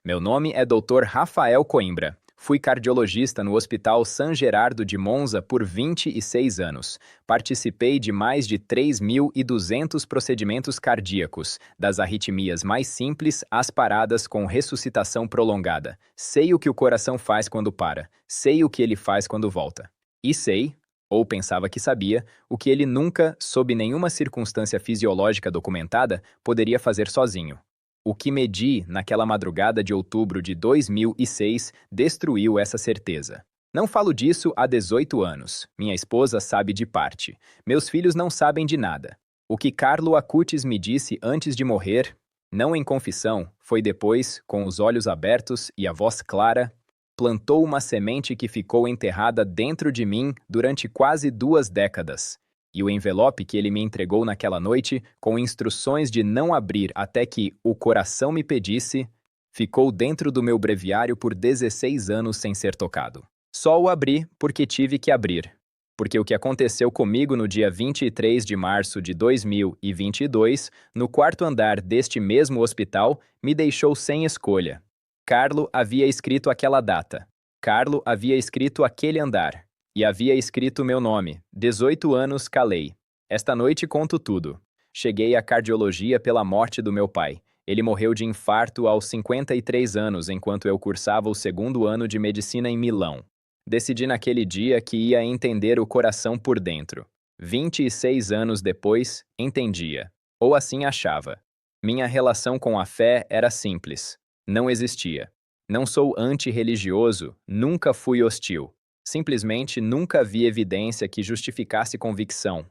Meu nome é Dr. Rafael Coimbra. Fui cardiologista no Hospital San Gerardo de Monza por 26 anos. Participei de mais de 3.200 procedimentos cardíacos, das arritmias mais simples às paradas com ressuscitação prolongada. Sei o que o coração faz quando para, sei o que ele faz quando volta. E sei, ou pensava que sabia, o que ele nunca, sob nenhuma circunstância fisiológica documentada, poderia fazer sozinho. O que medi naquela madrugada de outubro de 2006 destruiu essa certeza. Não falo disso há 18 anos. Minha esposa sabe de parte. Meus filhos não sabem de nada. O que Carlo Acutis me disse antes de morrer, não em confissão, foi depois, com os olhos abertos e a voz clara, plantou uma semente que ficou enterrada dentro de mim durante quase 2 décadas. E o envelope que ele me entregou naquela noite, com instruções de não abrir até que o coração me pedisse, ficou dentro do meu breviário por 16 anos sem ser tocado. Só o abri porque tive que abrir. Porque o que aconteceu comigo no dia 23 de março de 2022, no 4º andar deste mesmo hospital, me deixou sem escolha. Carlo havia escrito aquela data. Carlo havia escrito aquele andar. E havia escrito meu nome. 18 anos calei. Esta noite conto tudo. Cheguei à cardiologia pela morte do meu pai. Ele morreu de infarto aos 53 anos enquanto eu cursava o 2º ano de medicina em Milão. Decidi naquele dia que ia entender o coração por dentro. 26 anos depois, entendia. Ou assim achava. Minha relação com a fé era simples. Não existia. Não sou antirreligioso, nunca fui hostil. Simplesmente nunca vi evidência que justificasse convicção.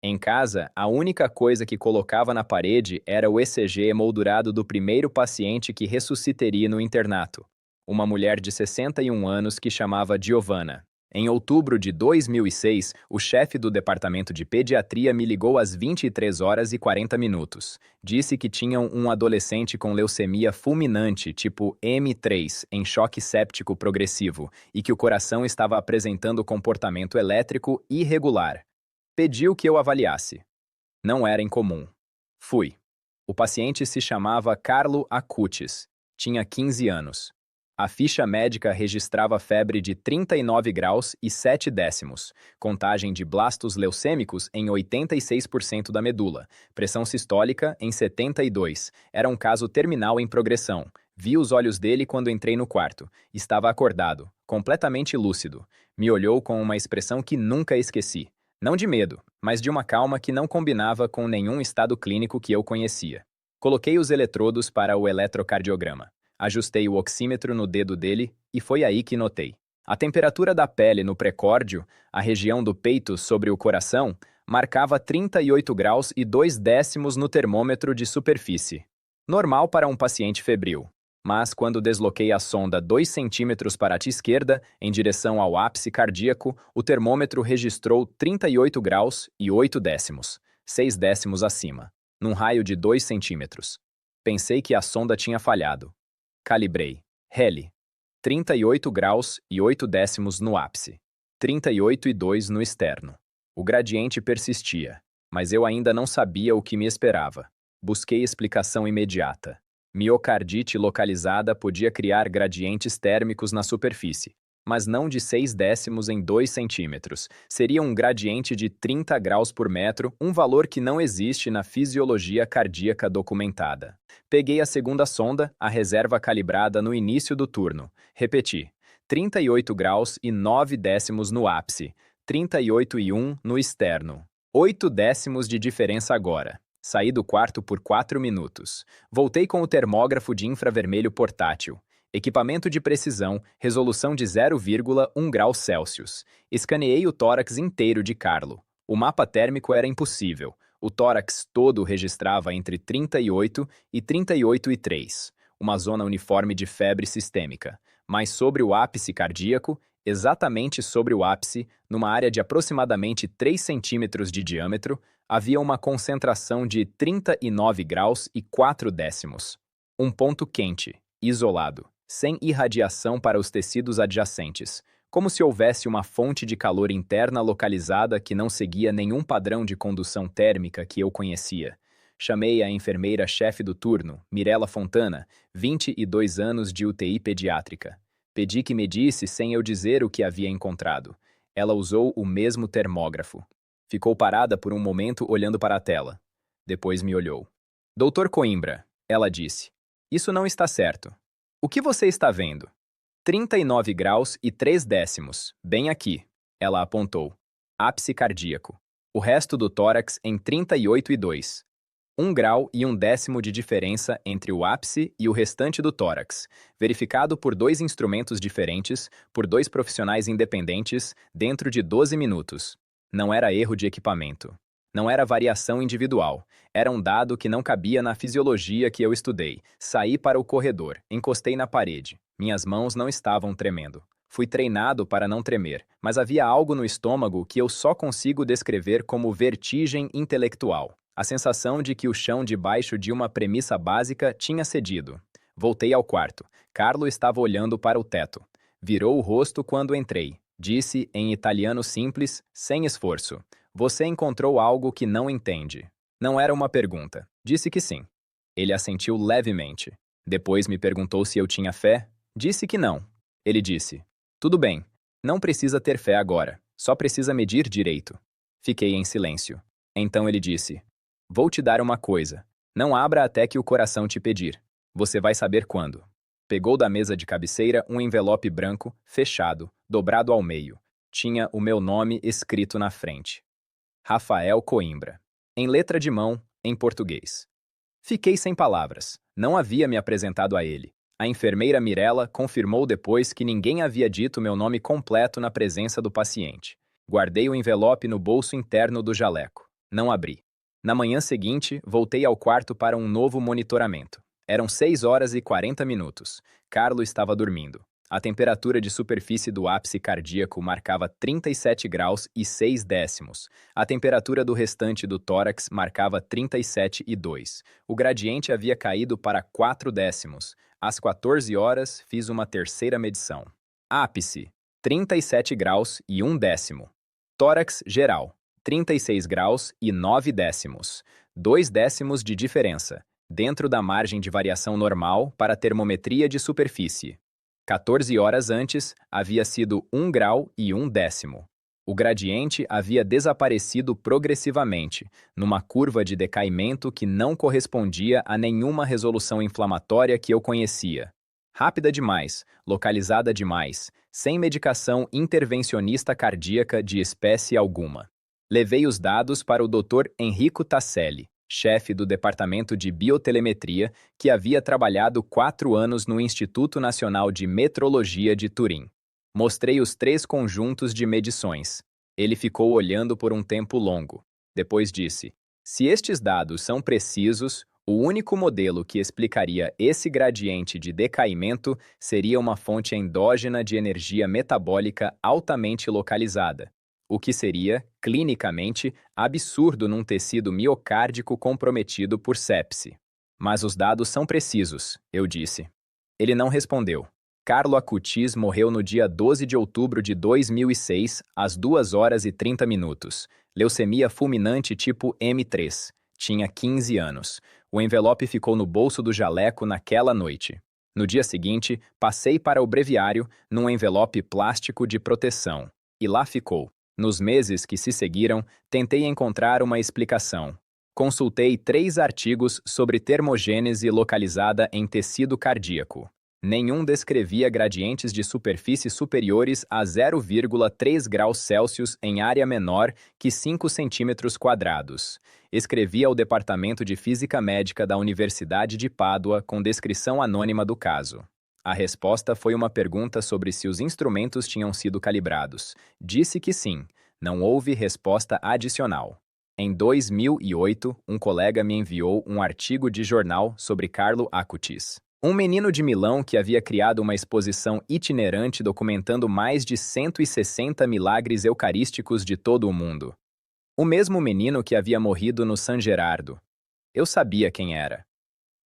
Em casa, a única coisa que colocava na parede era o ECG emoldurado do primeiro paciente que ressuscitaria no internato, uma mulher de 61 anos que chamava Giovanna. Em outubro de 2006, o chefe do departamento de pediatria me ligou às 23h40. Disse que tinham um adolescente com leucemia fulminante tipo M3 em choque séptico progressivo e que o coração estava apresentando comportamento elétrico irregular. Pediu que eu avaliasse. Não era incomum. Fui. O paciente se chamava Carlo Acutis. Tinha 15 anos. A ficha médica registrava febre de 39 graus e 7 décimos, contagem de blastos leucêmicos em 86% da medula, pressão sistólica em 72. Era um caso terminal em progressão. Vi os olhos dele quando entrei no quarto. Estava acordado, completamente lúcido. Me olhou com uma expressão que nunca esqueci. Não de medo, mas de uma calma que não combinava com nenhum estado clínico que eu conhecia. Coloquei os eletrodos para o eletrocardiograma. Ajustei o oxímetro no dedo dele e foi aí que notei. A temperatura da pele no precórdio, a região do peito sobre o coração, marcava 38 graus e 2 décimos no termômetro de superfície. Normal para um paciente febril. Mas quando desloquei a sonda 2 centímetros para a esquerda, em direção ao ápice cardíaco, o termômetro registrou 38 graus e 8 décimos, 6 décimos acima, num raio de 2 centímetros. Pensei que a sonda tinha falhado. Calibrei. Heli. 38 graus e 8 décimos no ápice. 38 e 2 no externo. O gradiente persistia, mas eu ainda não sabia o que me esperava. Busquei explicação imediata. Miocardite localizada podia criar gradientes térmicos na superfície, mas não de 6 décimos em 2 centímetros. Seria um gradiente de 30 graus por metro, um valor que não existe na fisiologia cardíaca documentada. Peguei a segunda sonda, a reserva calibrada no início do turno. Repeti. 38 graus e 9 décimos no ápice, 38 e 1 no externo. 8 décimos de diferença agora. Saí do quarto por 4 minutos. Voltei com o termógrafo de infravermelho portátil. Equipamento de precisão, resolução de 0,1 graus Celsius. Escaneei o tórax inteiro de Carlo. O mapa térmico era impossível. O tórax todo registrava entre 38 e 38,3, uma zona uniforme de febre sistêmica. Mas sobre o ápice cardíaco, exatamente sobre o ápice, numa área de aproximadamente 3 centímetros de diâmetro, havia uma concentração de 39 graus e 4 décimos. Um ponto quente, isolado, sem irradiação para os tecidos adjacentes, como se houvesse uma fonte de calor interna localizada que não seguia nenhum padrão de condução térmica que eu conhecia. Chamei a enfermeira-chefe do turno, Mirella Fontana, 22 anos de UTI pediátrica. Pedi que me disse sem eu dizer o que havia encontrado. Ela usou o mesmo termógrafo. Ficou parada por um momento olhando para a tela. Depois me olhou. Doutor Coimbra, ela disse. Isso não está certo. O que você está vendo? 39 graus e 3 décimos, bem aqui. Ela apontou. Ápice cardíaco. O resto do tórax em 38,2. 1 grau e 1 décimo de diferença entre o ápice e o restante do tórax, verificado por 2 instrumentos diferentes, por 2 profissionais independentes, dentro de 12 minutos. Não era erro de equipamento. Não era variação individual. Era um dado que não cabia na fisiologia que eu estudei. Saí para o corredor, encostei na parede. Minhas mãos não estavam tremendo. Fui treinado para não tremer, mas havia algo no estômago que eu só consigo descrever como vertigem intelectual. A sensação de que o chão debaixo de uma premissa básica tinha cedido. Voltei ao quarto. Carlo estava olhando para o teto. Virou o rosto quando entrei. Disse, em italiano simples, sem esforço. Você encontrou algo que não entende. Não era uma pergunta. Disse que sim. Ele assentiu levemente. Depois me perguntou se eu tinha fé. Disse que não. Ele disse, tudo bem. Não precisa ter fé agora. Só precisa medir direito. Fiquei em silêncio. Então ele disse, vou te dar uma coisa. Não abra até que o coração te pedir. Você vai saber quando. Pegou da mesa de cabeceira um envelope branco, fechado, dobrado ao meio. Tinha o meu nome escrito na frente. Rafael Coimbra. Em letra de mão, em português. Fiquei sem palavras. Não havia me apresentado a ele. A enfermeira Mirella confirmou depois que ninguém havia dito meu nome completo na presença do paciente. Guardei o envelope no bolso interno do jaleco. Não abri. Na manhã seguinte, voltei ao quarto para um novo monitoramento. Eram 6 horas e 40 minutos. Carlo estava dormindo. A temperatura de superfície do ápice cardíaco marcava 37 graus e 6 décimos. A temperatura do restante do tórax marcava 37,2. O gradiente havia caído para 4 décimos. Às 14 horas, fiz uma terceira medição. Ápice, 37 graus e 1 décimo. Tórax geral, 36 graus e 9 décimos. 2 décimos de diferença, dentro da margem de variação normal para a termometria de superfície. 14 horas antes, havia sido 1 grau e 1 décimo. O gradiente havia desaparecido progressivamente, numa curva de decaimento que não correspondia a nenhuma resolução inflamatória que eu conhecia. Rápida demais, localizada demais, sem medicação intervencionista cardíaca de espécie alguma. Levei os dados para o Dr. Enrico Tasselli, chefe do Departamento de Biotelemetria, que havia trabalhado 4 anos no Instituto Nacional de Metrologia de Turim. Mostrei os 3 conjuntos de medições. Ele ficou olhando por um tempo longo. Depois disse, se estes dados são precisos, o único modelo que explicaria esse gradiente de decaimento seria uma fonte endógena de energia metabólica altamente localizada, o que seria, clinicamente, absurdo num tecido miocárdico comprometido por sepse. Mas os dados são precisos, eu disse. Ele não respondeu. Carlo Acutis morreu no dia 12 de outubro de 2006, às 2 horas e 30 minutos. Leucemia fulminante tipo M3. Tinha 15 anos. O envelope ficou no bolso do jaleco naquela noite. No dia seguinte, passei para o breviário, num envelope plástico de proteção. E lá ficou. Nos meses que se seguiram, tentei encontrar uma explicação. Consultei 3 artigos sobre termogênese localizada em tecido cardíaco. Nenhum descrevia gradientes de superfície superiores a 0,3 graus Celsius em área menor que 5 centímetros quadrados. Escrevi ao Departamento de Física Médica da Universidade de Pádua com descrição anônima do caso. A resposta foi uma pergunta sobre se os instrumentos tinham sido calibrados. Disse que sim. Não houve resposta adicional. Em 2008, um colega me enviou um artigo de jornal sobre Carlo Acutis. Um menino de Milão que havia criado uma exposição itinerante documentando mais de 160 milagres eucarísticos de todo o mundo. O mesmo menino que havia morrido no San Gerardo. Eu sabia quem era.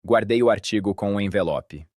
Guardei o artigo com um envelope.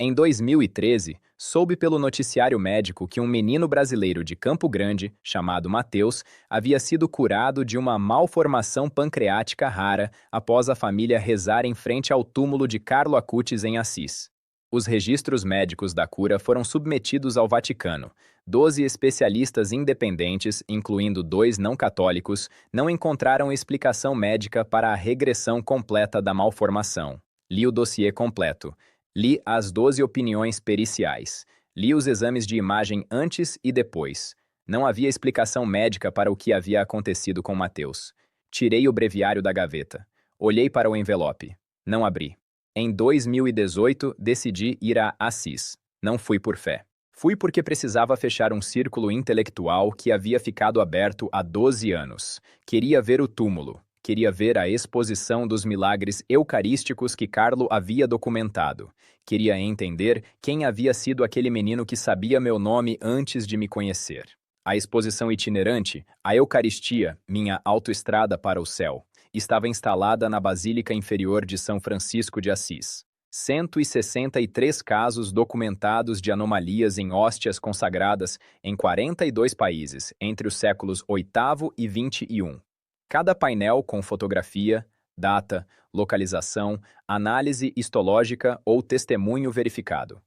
Em 2013, soube pelo noticiário médico que um menino brasileiro de Campo Grande, chamado Mateus, havia sido curado de uma malformação pancreática rara após a família rezar em frente ao túmulo de Carlo Acutis em Assis. Os registros médicos da cura foram submetidos ao Vaticano. 12 especialistas independentes, incluindo 2 não católicos, não encontraram explicação médica para a regressão completa da malformação. Li o dossiê completo. Li as 12 opiniões periciais. Li os exames de imagem antes e depois. Não havia explicação médica para o que havia acontecido com Mateus. Tirei o breviário da gaveta. Olhei para o envelope. Não abri. Em 2018, decidi ir a Assis. Não fui por fé. Fui porque precisava fechar um círculo intelectual que havia ficado aberto há 12 anos. Queria ver o túmulo. Queria ver a exposição dos milagres eucarísticos que Carlo havia documentado. Queria entender quem havia sido aquele menino que sabia meu nome antes de me conhecer. A exposição itinerante, a Eucaristia, minha autoestrada para o céu, estava instalada na Basílica Inferior de São Francisco de Assis. 163 casos documentados de anomalias em hóstias consagradas em 42 países entre os séculos VIII e XXI. Cada painel com fotografia, data, localização, análise histológica ou testemunho verificado.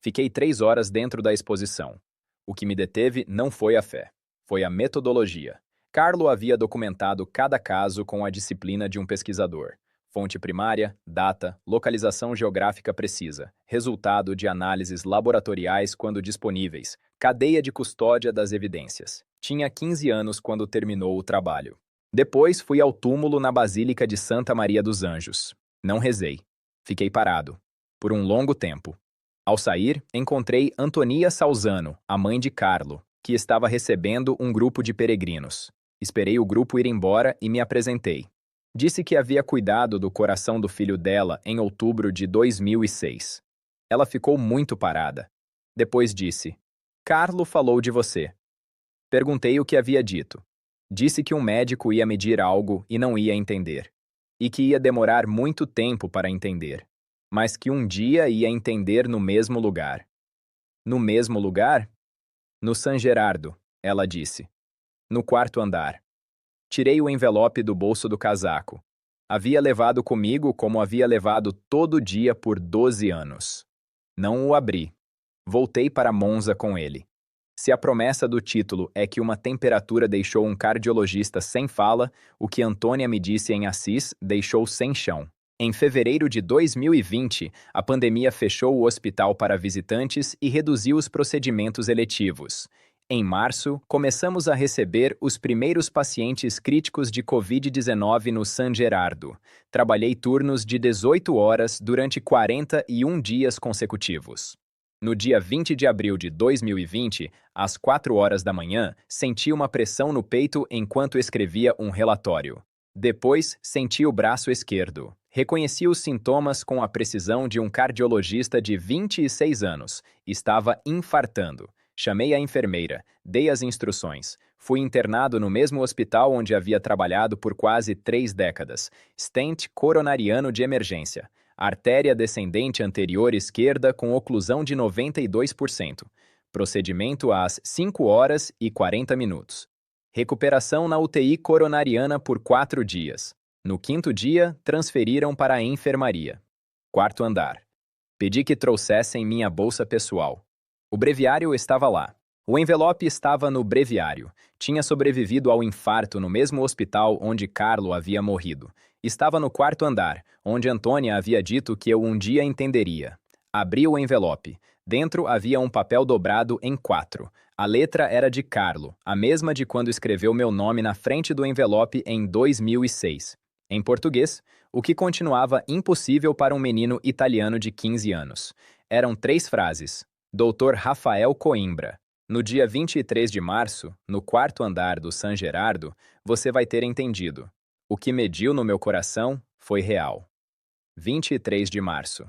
Fiquei 3 horas dentro da exposição. O que me deteve não foi a fé, foi a metodologia. Carlo havia documentado cada caso com a disciplina de um pesquisador. Fonte primária, data, localização geográfica precisa, resultado de análises laboratoriais quando disponíveis, cadeia de custódia das evidências. Tinha 15 anos quando terminou o trabalho. Depois fui ao túmulo na Basílica de Santa Maria dos Anjos. Não rezei. Fiquei parado. Por um longo tempo. Ao sair, encontrei Antonia Salzano, a mãe de Carlo, que estava recebendo um grupo de peregrinos. Esperei o grupo ir embora e me apresentei. Disse que havia cuidado do coração do filho dela em outubro de 2006. Ela ficou muito parada. Depois disse: Carlo falou de você. Perguntei o que havia dito. Disse que um médico ia medir algo e não ia entender. E que ia demorar muito tempo para entender. Mas que um dia ia entender no mesmo lugar. No mesmo lugar? No San Gerardo, ela disse. No 4º andar. Tirei o envelope do bolso do casaco. Havia levado comigo como havia levado todo dia por 12 anos. Não o abri. Voltei para Monza com ele. Se a promessa do título é que uma temperatura deixou um cardiologista sem fala, o que Antônia me disse em Assis deixou sem chão. Em fevereiro de 2020, a pandemia fechou o hospital para visitantes e reduziu os procedimentos eletivos. Em março, começamos a receber os primeiros pacientes críticos de Covid-19 no San Gerardo. Trabalhei turnos de 18 horas durante 41 dias consecutivos. No dia 20 de abril de 2020, às 4 horas da manhã, senti uma pressão no peito enquanto escrevia um relatório. Depois, senti o braço esquerdo. Reconheci os sintomas com a precisão de um cardiologista de 26 anos. Estava infartando. Chamei a enfermeira, dei as instruções. Fui internado no mesmo hospital onde havia trabalhado por quase 3 décadas. Stent coronariano de emergência. Artéria descendente anterior esquerda com oclusão de 92%. Procedimento às 5 horas e 40 minutos. Recuperação na UTI coronariana por 4 dias. No 5º dia, transferiram para a enfermaria. 4º andar. Pedi que trouxessem minha bolsa pessoal. O breviário estava lá. O envelope estava no breviário. Tinha sobrevivido ao infarto no mesmo hospital onde Carlo havia morrido. Estava no 4º andar, onde Antônia havia dito que eu um dia entenderia. Abri o envelope. Dentro havia um papel dobrado em 4. A letra era de Carlo, a mesma de quando escreveu meu nome na frente do envelope em 2006. Em português, o que continuava impossível para um menino italiano de 15 anos. Eram 3 frases. Dr. Rafael Coimbra. No dia 23 de março, no 4º andar do San Gerardo, você vai ter entendido. O que mediu no meu coração foi real. 23 de março.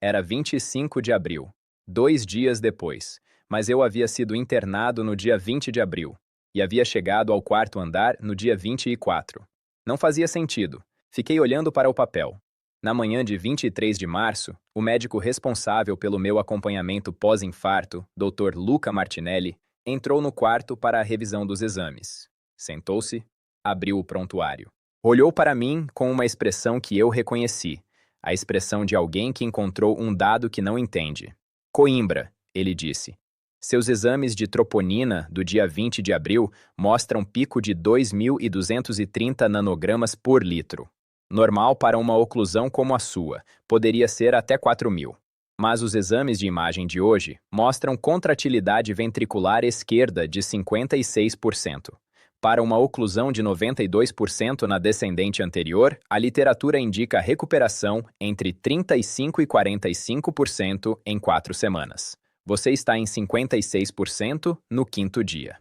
Era 25 de abril, 2 dias depois, mas eu havia sido internado no dia 20 de abril e havia chegado ao 4º andar no dia 24. Não fazia sentido. Fiquei olhando para o papel. Na manhã de 23 de março, o médico responsável pelo meu acompanhamento pós-infarto, Dr. Luca Martinelli, entrou no quarto para a revisão dos exames. Sentou-se, abriu o prontuário. Olhou para mim com uma expressão que eu reconheci, a expressão de alguém que encontrou um dado que não entende. Coimbra, ele disse. Seus exames de troponina do dia 20 de abril mostram pico de 2.230 nanogramas por litro. Normal para uma oclusão como a sua, poderia ser até 4.000. Mas os exames de imagem de hoje mostram contratilidade ventricular esquerda de 56%. Para uma oclusão de 92% na descendente anterior, a literatura indica recuperação entre 35% e 45% em 4 semanas. Você está em 56% no 5º dia.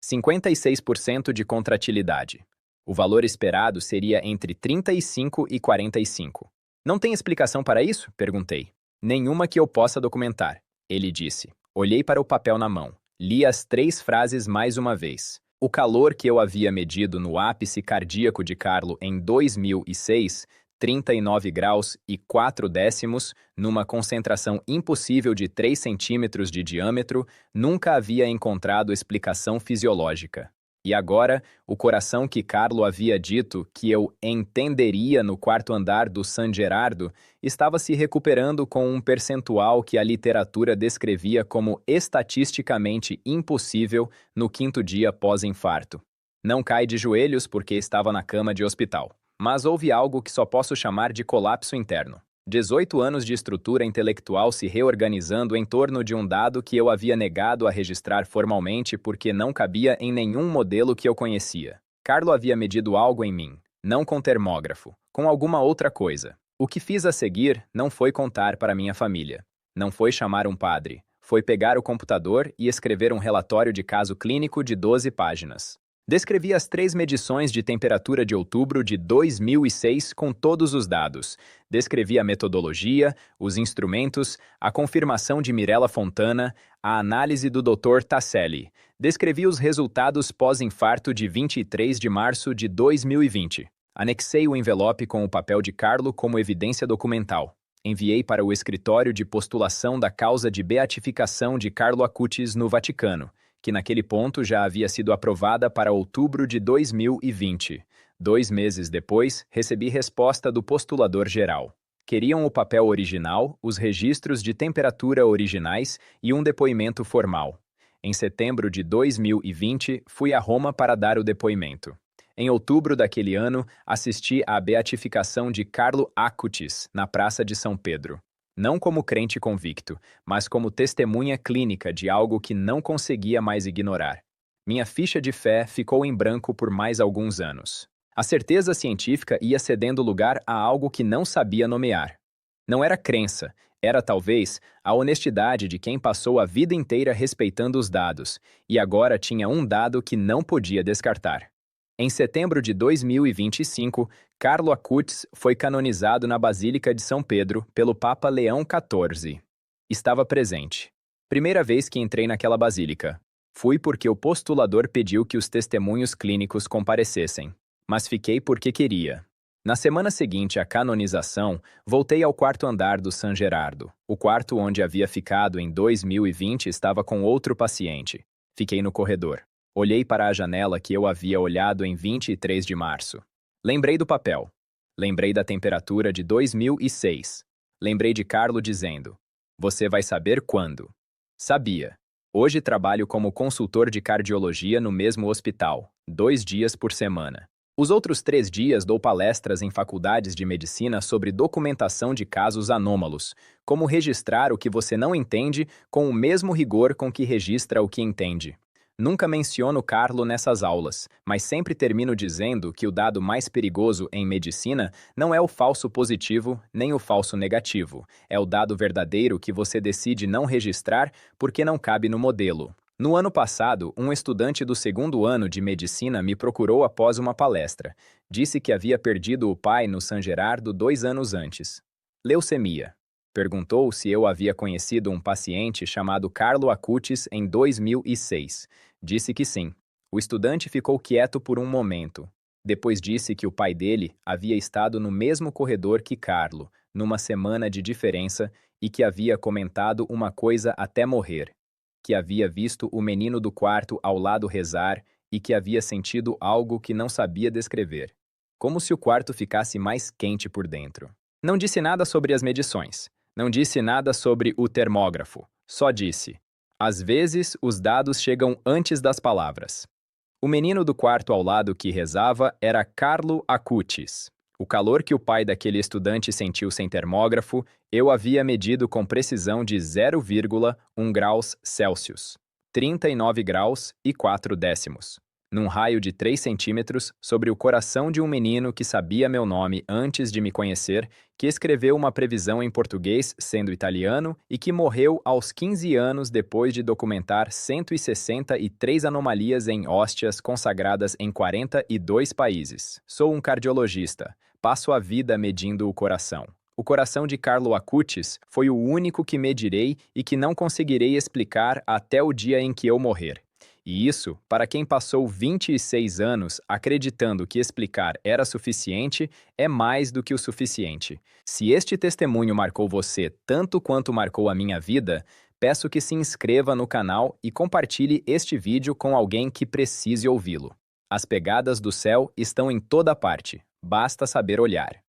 56% de contratilidade. O valor esperado seria entre 35 e 45. Não tem explicação para isso? Perguntei. Nenhuma que eu possa documentar, ele disse. Olhei para o papel na mão. Li as 3 frases mais uma vez. O calor que eu havia medido no ápice cardíaco de Carlo em 2006, 39 graus e 4 décimos, numa concentração impossível de 3 centímetros de diâmetro, nunca havia encontrado explicação fisiológica. E agora, o coração que Carlo havia dito que eu entenderia no 4º andar do San Gerardo estava se recuperando com um percentual que a literatura descrevia como estatisticamente impossível no 5º dia pós-infarto. Não cai de joelhos porque estava na cama de hospital. Mas houve algo que só posso chamar de colapso interno. 18 anos de estrutura intelectual se reorganizando em torno de um dado que eu havia negado a registrar formalmente porque não cabia em nenhum modelo que eu conhecia. Carlo havia medido algo em mim, não com termógrafo, com alguma outra coisa. O que fiz a seguir não foi contar para minha família. Não foi chamar um padre. Foi pegar o computador e escrever um relatório de caso clínico de 12 páginas. Descrevi as 3 medições de temperatura de outubro de 2006 com todos os dados. Descrevi a metodologia, os instrumentos, a confirmação de Mirella Fontana, a análise do Dr. Tasselli. Descrevi os resultados pós-infarto de 23 de março de 2020. Anexei o envelope com o papel de Carlo como evidência documental. Enviei para o escritório de postulação da causa de beatificação de Carlo Acutis no Vaticano, que naquele ponto já havia sido aprovada para outubro de 2020. 2 meses depois, recebi resposta do postulador geral. Queriam o papel original, os registros de temperatura originais e um depoimento formal. Em setembro de 2020, fui a Roma para dar o depoimento. Em outubro daquele ano, assisti à beatificação de Carlo Acutis, na Praça de São Pedro. Não como crente convicto, mas como testemunha clínica de algo que não conseguia mais ignorar. Minha ficha de fé ficou em branco por mais alguns anos. A certeza científica ia cedendo lugar a algo que não sabia nomear. Não era crença, era talvez a honestidade de quem passou a vida inteira respeitando os dados, e agora tinha um dado que não podia descartar. Em setembro de 2025, Carlo Acutis foi canonizado na Basílica de São Pedro pelo Papa Leão XIV. Estava presente. Primeira vez que entrei naquela basílica. Fui porque o postulador pediu que os testemunhos clínicos comparecessem, mas fiquei porque queria. Na semana seguinte à canonização, voltei ao 4º andar do San Gerardo. O quarto onde havia ficado em 2020 estava com outro paciente. Fiquei no corredor. Olhei para a janela que eu havia olhado em 23 de março. Lembrei do papel. Lembrei da temperatura de 2006. Lembrei de Carlo dizendo: "Você vai saber quando." Sabia. Hoje trabalho como consultor de cardiologia no mesmo hospital, 2 dias por semana. Os outros 3 dias dou palestras em faculdades de medicina sobre documentação de casos anômalos, como registrar o que você não entende com o mesmo rigor com que registra o que entende. Nunca menciono Carlo nessas aulas, mas sempre termino dizendo que o dado mais perigoso em medicina não é o falso positivo nem o falso negativo. É o dado verdadeiro que você decide não registrar porque não cabe no modelo. No ano passado, um estudante do 2º ano de medicina me procurou após uma palestra. Disse que havia perdido o pai no San Gerardo 2 anos antes. Leucemia. Perguntou se eu havia conhecido um paciente chamado Carlo Acutis em 2006. Disse que sim. O estudante ficou quieto por um momento. Depois disse que o pai dele havia estado no mesmo corredor que Carlo, numa semana de diferença, e que havia comentado uma coisa até morrer, que havia visto o menino do quarto ao lado rezar e que havia sentido algo que não sabia descrever, como se o quarto ficasse mais quente por dentro. Não disse nada sobre as medições, não disse nada sobre o termógrafo, só disse: às vezes os dados chegam antes das palavras. O menino do quarto ao lado que rezava era Carlo Acutis. O calor que o pai daquele estudante sentiu sem termógrafo, eu havia medido com precisão de 0,1 graus Celsius, 39 graus e 4 décimos, num raio de 3 centímetros sobre o coração de um menino que sabia meu nome antes de me conhecer, que escreveu uma previsão em português sendo italiano e que morreu aos 15 anos depois de documentar 163 anomalias em hóstias consagradas em 42 países. Sou um cardiologista. Passo a vida medindo o coração. O coração de Carlo Acutis foi o único que medirei e que não conseguirei explicar até o dia em que eu morrer. E isso, para quem passou 26 anos acreditando que explicar era suficiente, é mais do que o suficiente. Se este testemunho marcou você tanto quanto marcou a minha vida, peço que se inscreva no canal e compartilhe este vídeo com alguém que precise ouvi-lo. As pegadas do céu estão em toda parte, basta saber olhar.